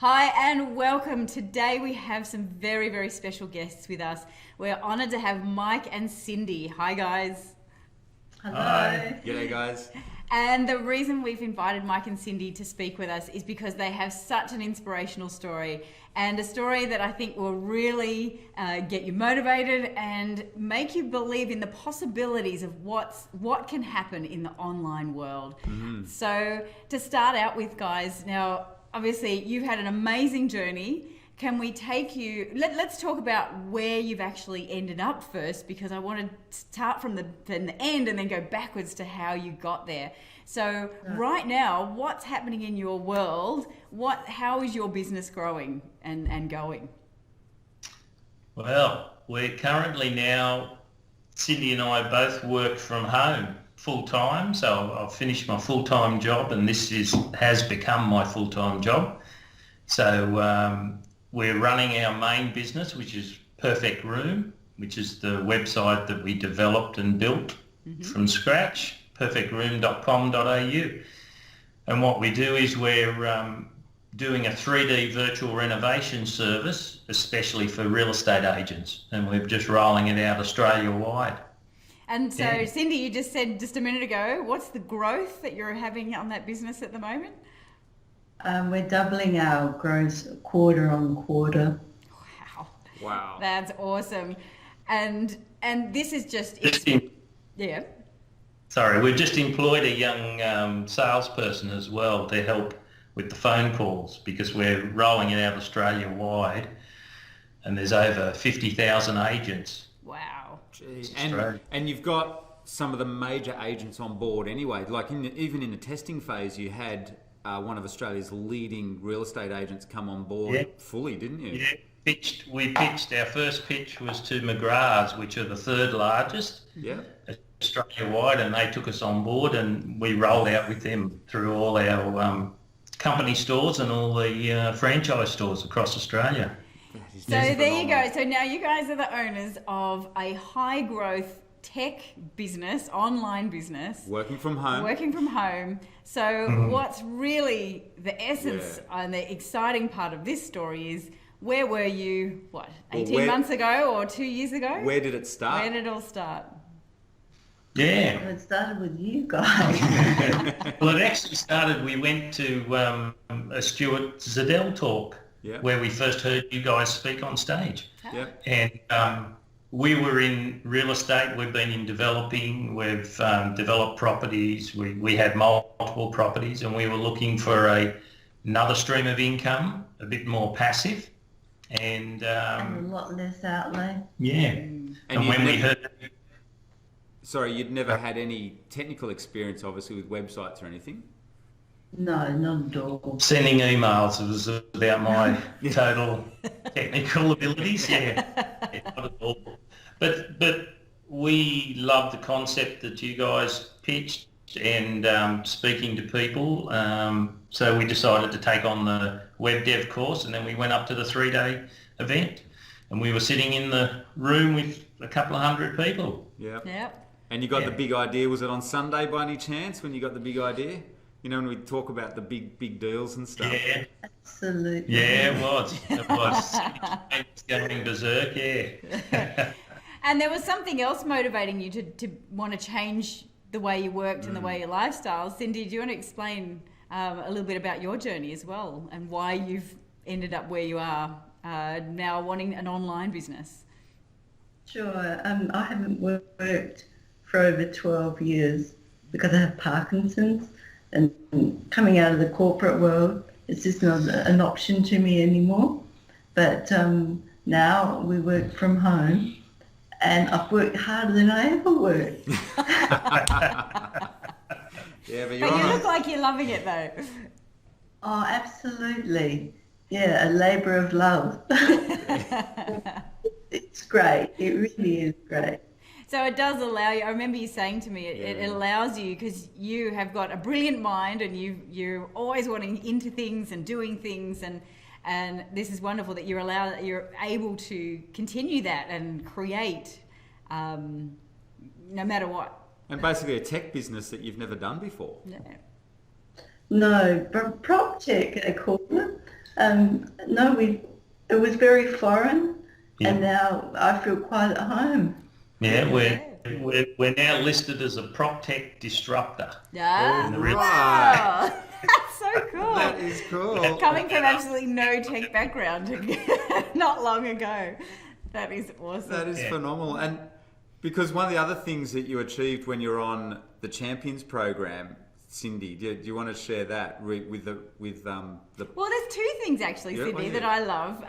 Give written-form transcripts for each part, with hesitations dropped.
Hi and welcome. Today we have some very, very special guests with us. We're honoured to have Mike and Cindy. Hi guys. Hello. Hi. G'day guys. And the reason we've invited Mike and Cindy to speak with us is because they have such an inspirational story, and a story that I think will really get you motivated and make you believe in the possibilities of what can happen in the online world. Mm-hmm. So to start out with, guys, now obviously you've had an amazing journey. Can we take you, let's talk about where you've actually ended up first, because I want to start from the end and then go backwards to how you got there. So right now, what's happening in your world? How is your business growing and going? Well, we're currently now, Cindy and I both work from home full time. So I've finished my full-time job and this has become my full-time job. So we're running our main business, which is Perfect Room, which is the website that we developed and built from scratch, perfectroom.com.au. And what we do is we're doing a 3D virtual renovation service, especially for real estate agents, and we're just rolling it out Australia-wide. And so, Cindy, you just said just a minute ago, what's the growth that you're having on that business at the moment? We're doubling our growth quarter on quarter. Wow. That's awesome. And this is just yeah. Sorry, we've just employed a young salesperson as well to help with the phone calls, because we're rolling it out Australia-wide and there's over 50,000 agents. Wow. Geez. And you've got some of the major agents on board anyway. Like even in the testing phase, you had one of Australia's leading real estate agents come on board fully, didn't you? Yeah, our first pitch was to McGrath's, which are the third largest Australia-wide, and they took us on board and we rolled out with them through all our company stores and all the franchise stores across Australia. So there you go. So now you guys are the owners of a high growth tech business, online business. Working from home. So what's really the essence and the exciting part of this story is, where were you, 18 months ago or 2 years ago? Where did it start? Where did it all start? Yeah. Well, it started with you guys. Well, it actually started, we went to a Stuart Zadell talk where we first heard you guys speak on stage. Yeah. And we were in real estate, we've been in developing, we've developed properties, we had multiple properties, and we were looking for another stream of income, a bit more passive. And a lot less outlay. Yeah. And when we heard... Sorry, you'd never had any technical experience, obviously, with websites or anything? No, not at all. Sending emails, it was about my total technical abilities, not at all. But we loved the concept that you guys pitched and speaking to people. So we decided to take on the web dev course, and then we went up to the 3-day event, and we were sitting in the room with a couple of hundred people. Yeah. Yep. And you got the big idea. Was it on Sunday by any chance when you got the big idea? You know, when we talk about the big deals and stuff. Yeah. Absolutely. Yeah, it was. It was. It was going berserk, And there was something else motivating you to want to change the way you worked and the way your lifestyle. Cindy, do you want to explain a little bit about your journey as well, and why you've ended up where you are now, wanting an online business? Sure. I haven't worked for over 12 years because I have Parkinson's, and coming out of the corporate world, it's just not an option to me anymore. But now we work from home, and I've worked harder than I ever worked. But you look like you're loving it though. Oh, absolutely. Yeah, a labour of love. It's great. It really is great. So it does allow you, I remember you saying to me, it allows you, because you have got a brilliant mind and you're always wanting into things and doing things, and this is wonderful that you're able to continue that and create no matter what. And basically a tech business that you've never done before. No, but prop tech, they call it. No, it was very foreign, Yeah. and now I feel quite at home. Yeah, we're now listed as a prop tech disruptor. Yeah. In the real- Wow. That's so cool. That is cool. Coming from absolutely no tech background not long ago. That is awesome. That is phenomenal. And because one of the other things that you achieved when you're on the Champions program, Cindy, do you want to share that with the Well, there's two things actually, Yeah, Cindy, yeah. that I love.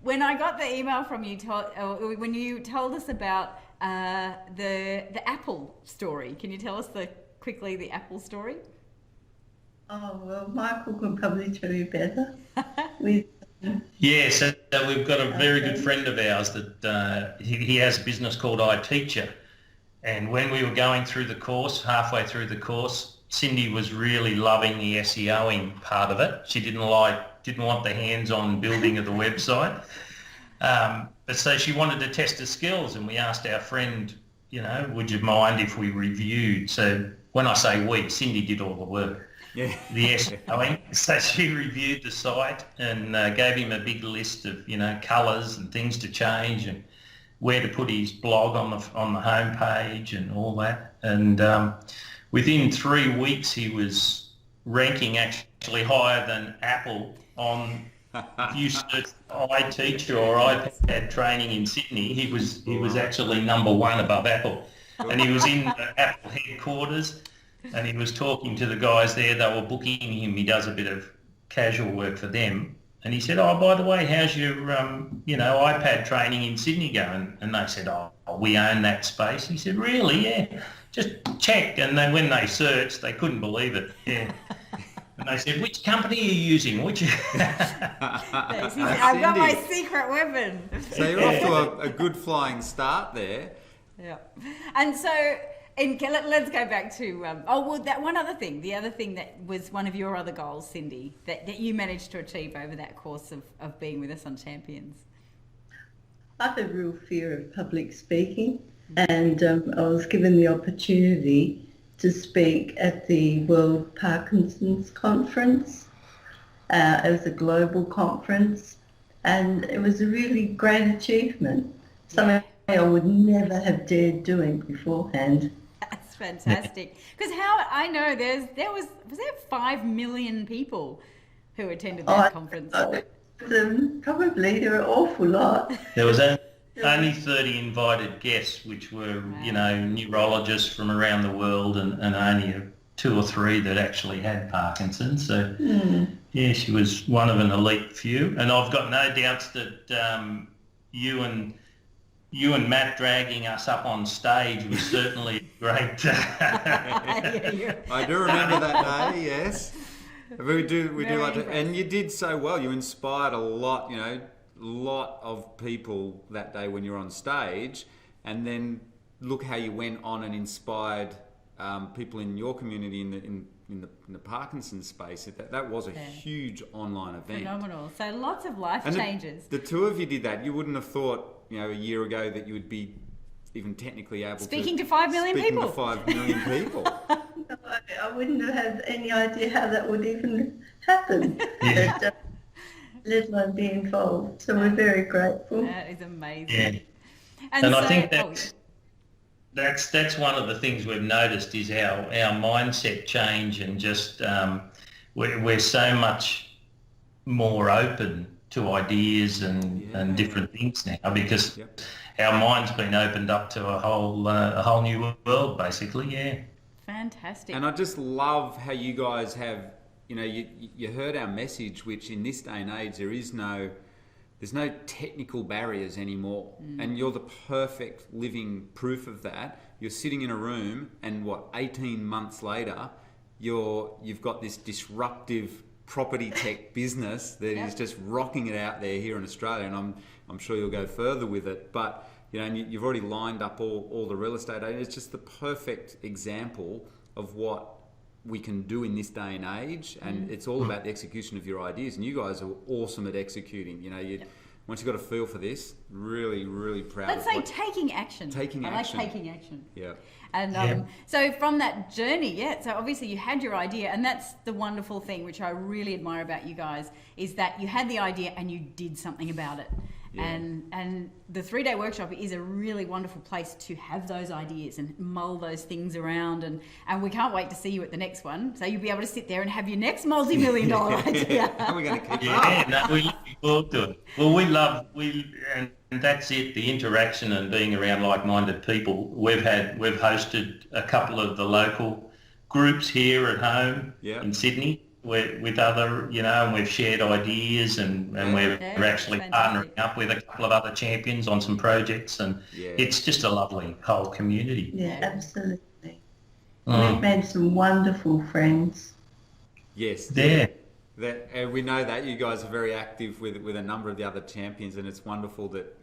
When I got the email from you, when you told us about the Apple story, can you tell us quickly the Apple story? Oh, well, Michael can probably tell you better. We, Yeah, so we've got a very good friend of ours that he has a business called iTeacher. And when we were going through the course, halfway through the course, Cindy was really loving the SEOing part of it. She didn't want the hands-on building of the website. But so she wanted to test her skills, and we asked our friend, would you mind if we reviewed? So when I say we, Cindy did all the work. Yeah. The SEOing. So she reviewed the site and gave him a big list of, colours and things to change and where to put his blog on the homepage and all that. And within 3 weeks, he was ranking actually higher than Apple on. If you search iTeacher or iPad training in Sydney, he was actually number one above Apple, and he was in the Apple headquarters. And he was talking to the guys there. They were booking him. He does a bit of casual work for them. And he said, "Oh, by the way, how's your, iPad training in Sydney going?" And they said, "Oh, we own that space." He said, "Really? Yeah. Just checked." And then when they searched, they couldn't believe it. Yeah. And they said, "Which company are you using? Which?" I've got my secret weapon. So you're off to a good flying start there. Yeah. And so... let's go back to that one other thing. The other thing that was one of your other goals, Cindy, that you managed to achieve over that course of being with us on Champions. I have a real fear of public speaking, and I was given the opportunity to speak at the World Parkinson's Conference. It was a global conference, and it was a really great achievement. Something I would never have dared doing beforehand. That's fantastic. Because how I know was there 5 million people who attended that conference? Probably there were an awful lot. There was only 30 invited guests, which were, neurologists from around the world, and only 2 or 3 that actually had Parkinson's. So, yeah, she was one of an elite few. And I've got no doubts that you and Matt dragging us up on stage was certainly great. I do remember that day, yes. We do like to, and you did so well. You inspired a lot, lot of people that day when you're on stage, and then look how you went on and inspired people in your community in the Parkinson's space. That was a huge online event. Phenomenal. So lots of life changes. The two of you did that. You wouldn't have thought, a year ago that you would be even technically able speaking to 5 million speaking people. to 5 million people. No, I wouldn't have had any idea how that would even happen, let alone be involved. So we're very grateful. That is amazing. Yeah. And I think that's one of the things we've noticed is our mindset change, and just we're so much more open to ideas and different things now, because our mind's been opened up to a whole new world, basically. Yeah. Fantastic. And I just love how you guys have, you heard our message, which in this day and age there's no technical barriers anymore. And you're the perfect living proof of that. You're sitting in a room, and 18 months later, you've got this disruptive property tech business that is just rocking it out there here in Australia, and I'm sure you'll go further with it. But and you've already lined up all the real estate agents. It's just the perfect example of what we can do in this day and age, and it's all about the execution of your ideas. And you guys are awesome at executing. once you've got a feel for this, really, really proud. Let's say taking action. Taking action. I like taking action. Yeah. And so from that journey, so obviously you had your idea, and that's the wonderful thing, which I really admire about you guys, is that you had the idea and you did something about it. Yeah. And the 3-day workshop is a really wonderful place to have those ideas and mull those things around, and we can't wait to see you at the next one. So you'll be able to sit there and have your next multi-million dollar idea. How are we going to keep we look forward to it. Well, and that's it, the interaction and being around like-minded people. We've hosted a couple of the local groups here at home in Sydney. With other, and we've shared ideas and we're actually partnering up with a couple of other champions on some projects, and it's just a lovely whole community. Yeah, absolutely. We've made some wonderful friends. Yes. Yeah. That we know that you guys are very active with a number of the other champions, and it's wonderful that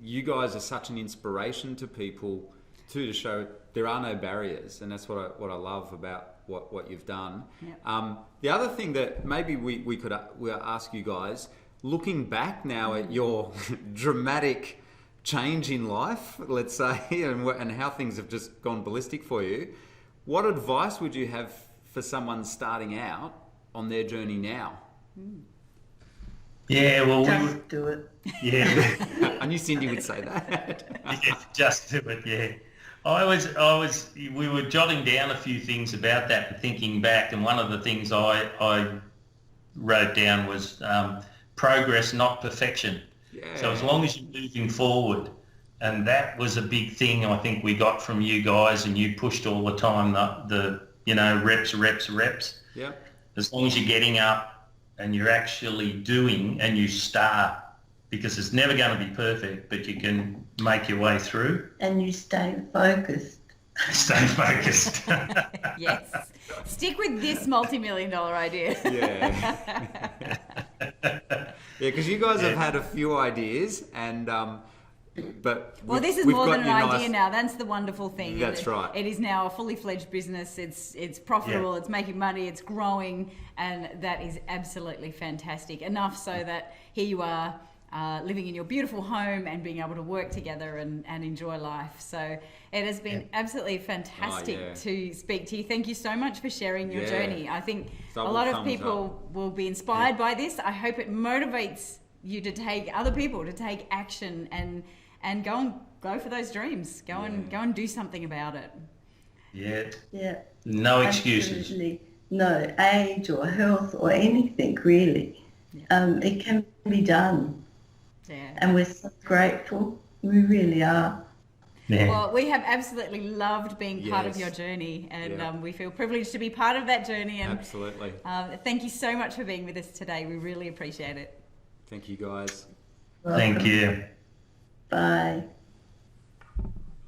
you guys are such an inspiration to people too, to show there are no barriers, and that's what I love about what you've done. Yep. The other thing that maybe we'll ask you guys, looking back now at your dramatic change in life, let's say, and how things have just gone ballistic for you, what advice would you have for someone starting out on their journey now? Yeah, well, just do it. Yeah. I knew Cindy would say that. Yeah, just do it. Yeah. We were jotting down a few things about that and thinking back, and one of the things I wrote down was progress, not perfection. Yeah. So as long as you're moving forward, and that was a big thing I think we got from you guys, and you pushed all the time the reps. Yeah. As long as you're getting up and you're actually doing and you start, because it's never going to be perfect, but you can make your way through. And you stay focused. Stay focused. Yes. Stick with this multi-million dollar idea. Yeah. Because you guys have had a few ideas, and but this is more than an idea now. That's the wonderful thing. That's right. It is now a fully fledged business. It's profitable. It's making money. It's growing, and that is absolutely fantastic. Enough so that here you are. Living in your beautiful home and being able to work together and enjoy life. So it has been absolutely fantastic to speak to you. Thank you so much for sharing your journey. I think a lot of people will be inspired by this. I hope it motivates you to take other people to take action and go for those dreams. Go and do something about it. Yeah. Yeah. No excuses. Absolutely. No age or health or anything really. Yeah. It can be done. Yeah. And we're so grateful. We really are. Yeah. Well, we have absolutely loved being part of your journey, and we feel privileged to be part of that journey. And absolutely. Thank you so much for being with us today. We really appreciate it. Thank you, guys. Welcome. Thank you. Bye.